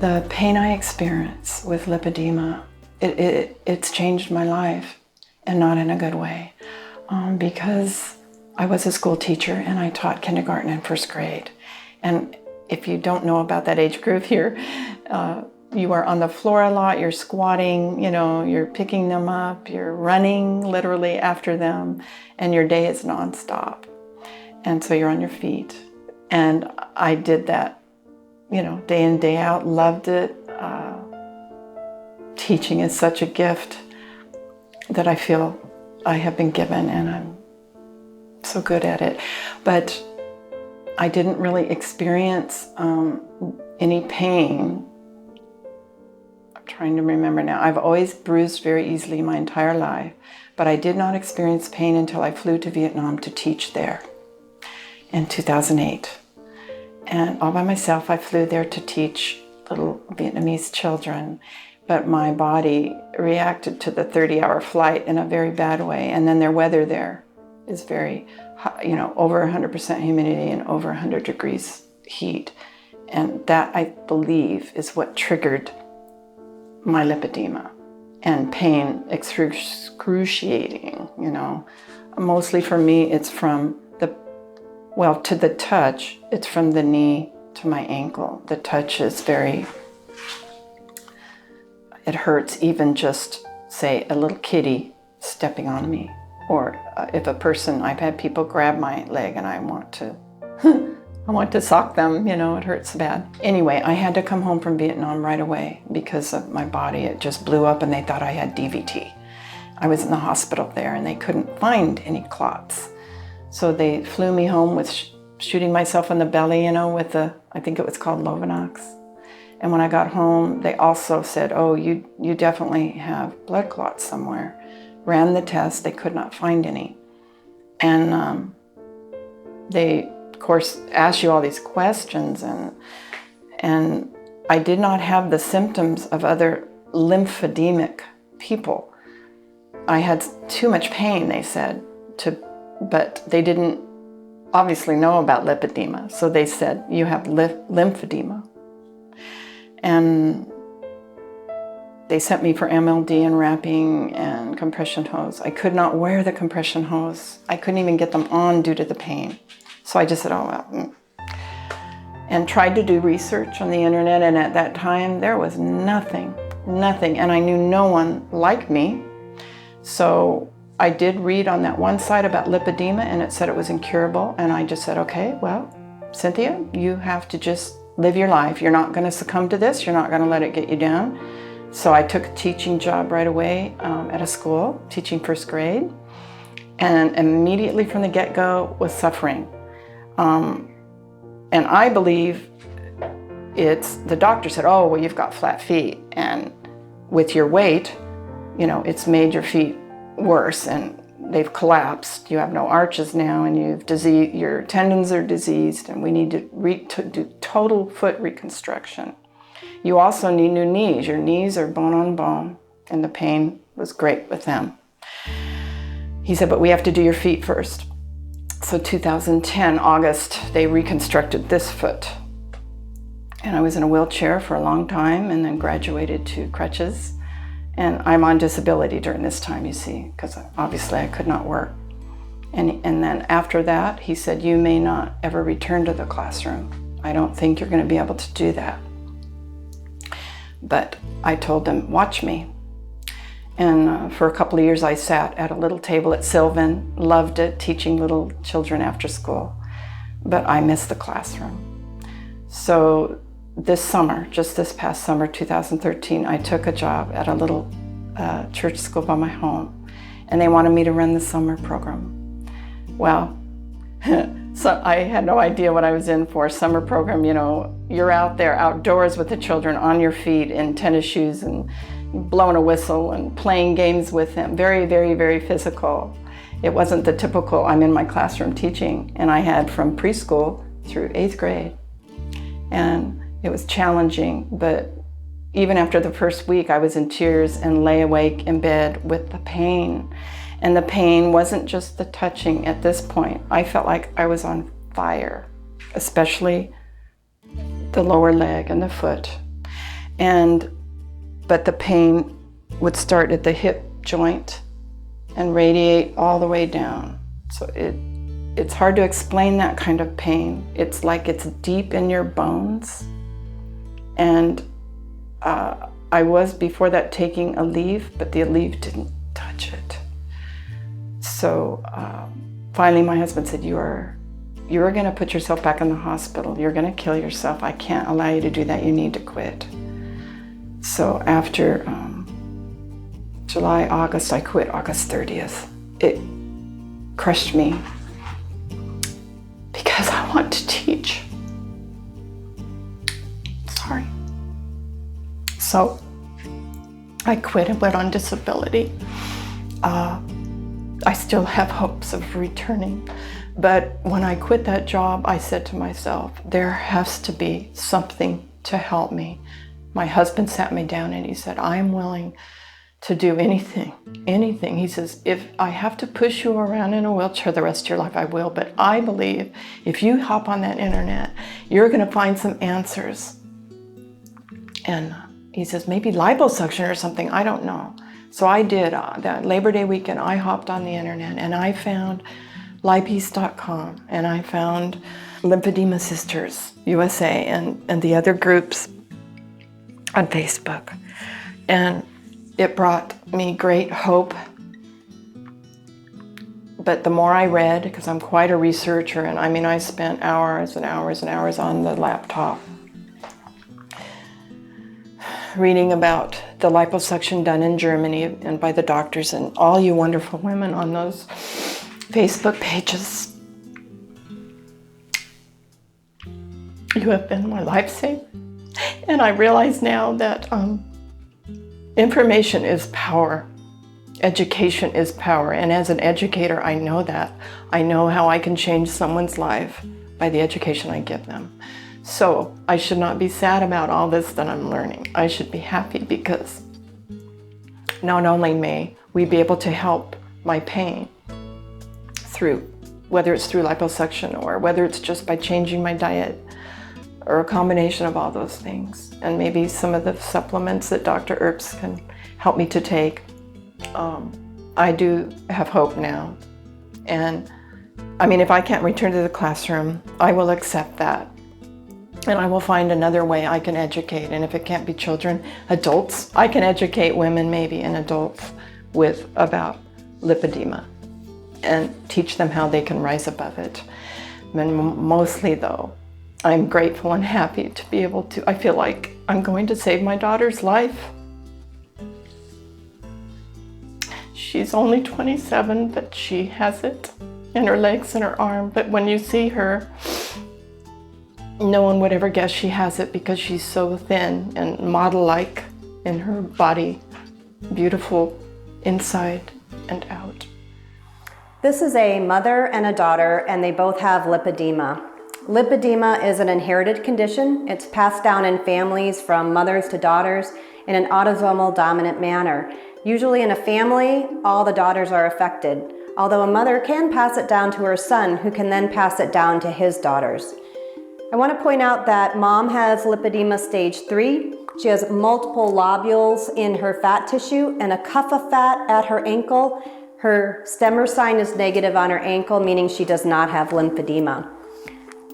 The pain I experience with lipedema, it's changed my life, and not in a good way, because I was a school teacher and I taught kindergarten and first grade. And if you don't know about that age group here, you are on the floor a lot, you're squatting, you're picking them up, you're running literally after them, and your day is nonstop. And so you're on your feet. And I did that, day in, day out, loved it. Teaching is such a gift that I feel I have been given, and I'm so good at it. But I didn't really experience any pain. I'm trying to remember now. I've always bruised very easily my entire life, but I did not experience pain until I flew to Vietnam to teach there in 2008. And all by myself, I flew there to teach little Vietnamese children, but my body reacted to the 30-hour flight in a very bad way. And then their weather there is very high, over 100% humidity and over 100 degrees heat. And that, I believe, is what triggered my lipedema and pain, excruciating, Mostly for me, it's from to the touch, it's from the knee to my ankle. The touch is it hurts, even just, say, a little kitty stepping on me. Or if I've had people grab my leg and I want to sock them, it hurts bad. Anyway, I had to come home from Vietnam right away because of my body. It just blew up and they thought I had DVT. I was in the hospital there and they couldn't find any clots. So they flew me home with shooting myself in the belly, with I think it was called Lovenox. And when I got home, they also said, oh, you definitely have blood clots somewhere. Ran the test, they could not find any. And they, of course, asked you all these questions, and I did not have the symptoms of other lymphedemic people. I had too much pain, they said, but they didn't obviously know about lipedema. So they said, you have lymphedema. And they sent me for MLD and wrapping and compression hose. I could not wear the compression hose. I couldn't even get them on due to the pain. So I just said, oh, well. And tried to do research on the internet. And at that time, there was nothing. And I knew no one like me. So I did read on that one site about lipedema, and it said it was incurable. And I just said, okay, well, Cynthia, you have to just live your life. You're not going to succumb to this. You're not going to let it get you down. So I took a teaching job right away at a school, teaching first grade, and immediately from the get-go was suffering. And I believe the doctor said, oh, well, you've got flat feet, and with your weight, it's made your feet worse, and they've collapsed. You have no arches now, and your tendons are diseased, and we need to do total foot reconstruction. You also need new knees. Your knees are bone on bone, and the pain was great with them. He said, but we have to do your feet first. So 2010, August, they reconstructed this foot. And I was in a wheelchair for a long time, and then graduated to crutches. And I'm on disability during this time, you see, because obviously I could not work. And then after that, he said, you may not ever return to the classroom. I don't think you're going to be able to do that. But I told him, watch me. And for a couple of years, I sat at a little table at Sylvan, loved it, teaching little children after school. But I missed the classroom. So this summer, just this past summer, 2013, I took a job at a little church school by my home, and they wanted me to run the summer program. Well, so I had no idea what I was in for. Summer program, you're out there outdoors with the children on your feet in tennis shoes and blowing a whistle and playing games with them. Very, very, very physical. It wasn't the typical, I'm in my classroom teaching, and I had from preschool through 8th grade. And it was challenging, but even after the first week, I was in tears and lay awake in bed with the pain. And the pain wasn't just the touching at this point. I felt like I was on fire, especially the lower leg and the foot. But the pain would start at the hip joint and radiate all the way down. So it's hard to explain that kind of pain. It's like it's deep in your bones. And I was before that taking Aleve, but the Aleve didn't touch it. So finally my husband said, you're gonna put yourself back in the hospital. You're gonna kill yourself. I can't allow you to do that. You need to quit. So after July, August, I quit August 30th. It crushed me because I want to teach. Sorry. So I quit and went on disability. I still have hopes of returning. But when I quit that job, I said to myself, there has to be something to help me. My husband sat me down and he said, I'm willing to do anything. He says, if I have to push you around in a wheelchair the rest of your life, I will. But I believe if you hop on that internet, you're gonna find some answers. And he says, maybe liposuction or something, I don't know. So I did, that Labor Day weekend, I hopped on the internet and I found Lipedema.com and I found Lipedema Sisters USA and the other groups on Facebook. And it brought me great hope. But the more I read, because I'm quite a researcher, and I mean, I spent hours and hours and hours on the laptop reading about the liposuction done in Germany and by the doctors and all you wonderful women on those Facebook pages. You have been my lifesaver. And I realize now that information is power. Education is power. And as an educator, I know that. I know how I can change someone's life by the education I give them. So I should not be sad about all this that I'm learning. I should be happy because not only may we be able to help my pain through, whether it's through liposuction or whether it's just by changing my diet or a combination of all those things, and maybe some of the supplements that Dr. Earps can help me to take. I do have hope now. And I mean, if I can't return to the classroom, I will accept that. And I will find another way I can educate. And if it can't be children, adults, I can educate women maybe and adults about lipedema and teach them how they can rise above it. And mostly though, I'm grateful and happy to be able to, I feel like I'm going to save my daughter's life. She's only 27, but she has it in her legs and her arm. But when you see her, no one would ever guess she has it because she's so thin and model-like in her body, beautiful inside and out. This is a mother and a daughter, and they both have lipedema. Lipedema is an inherited condition. It's passed down in families from mothers to daughters in an autosomal dominant manner. Usually in a family, all the daughters are affected, although a mother can pass it down to her son, who can then pass it down to his daughters. I want to point out that mom has lipedema stage 3. She has multiple lobules in her fat tissue and a cuff of fat at her ankle. Her Stemmer sign is negative on her ankle, meaning she does not have lymphedema.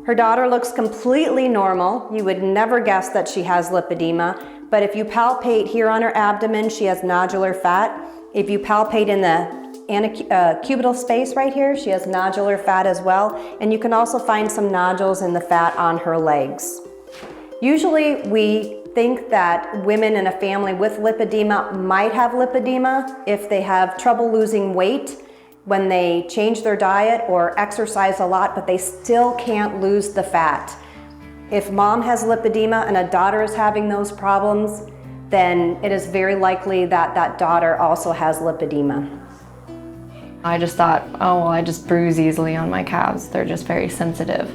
Her daughter looks completely normal. You would never guess that she has lipedema, but if you palpate here on her abdomen, she has nodular fat. If you palpate in the cubital space right here, she has nodular fat as well, and you can also find some nodules in the fat on her legs. Usually we think that women in a family with lipedema might have lipedema if they have trouble losing weight when they change their diet or exercise a lot, but they still can't lose the fat. If mom has lipedema and a daughter is having those problems, then it is very likely that that daughter also has lipedema. I just thought, oh, well, I just bruise easily on my calves. They're just very sensitive.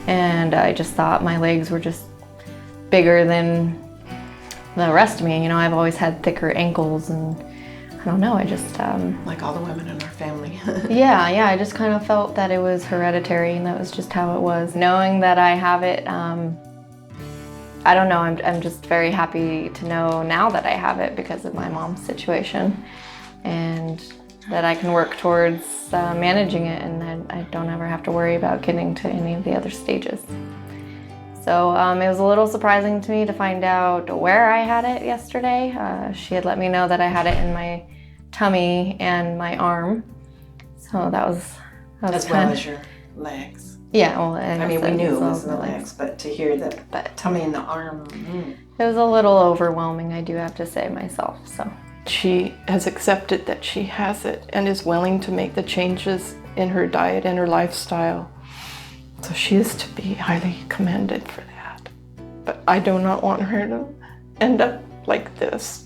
And I just thought my legs were just bigger than the rest of me. You know, I've always had thicker ankles and I don't know, I just... like all the women in our family. yeah, I just kind of felt that it was hereditary and that was just how it was. Knowing that I have it, I don't know, I'm just very happy to know now that I have it because of my mom's situation, and that I can work towards managing it, and that I don't ever have to worry about getting to any of the other stages. So it was a little surprising to me to find out where I had it yesterday. She had let me know that I had it in my tummy and my arm. So that was as well as your legs. Yeah, well, I mean, we knew it was in the legs, but to hear the tummy and the arm. It was a little overwhelming, I do have to say myself, so. She has accepted that she has it and is willing to make the changes in her diet and her lifestyle. So she is to be highly commended for that. But I do not want her to end up like this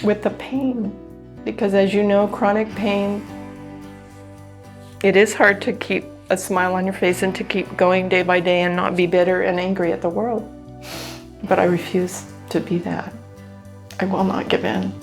with the pain. Because as you know, chronic pain, it is hard to keep a smile on your face and to keep going day by day and not be bitter and angry at the world. But I refuse to be that. I will not give in.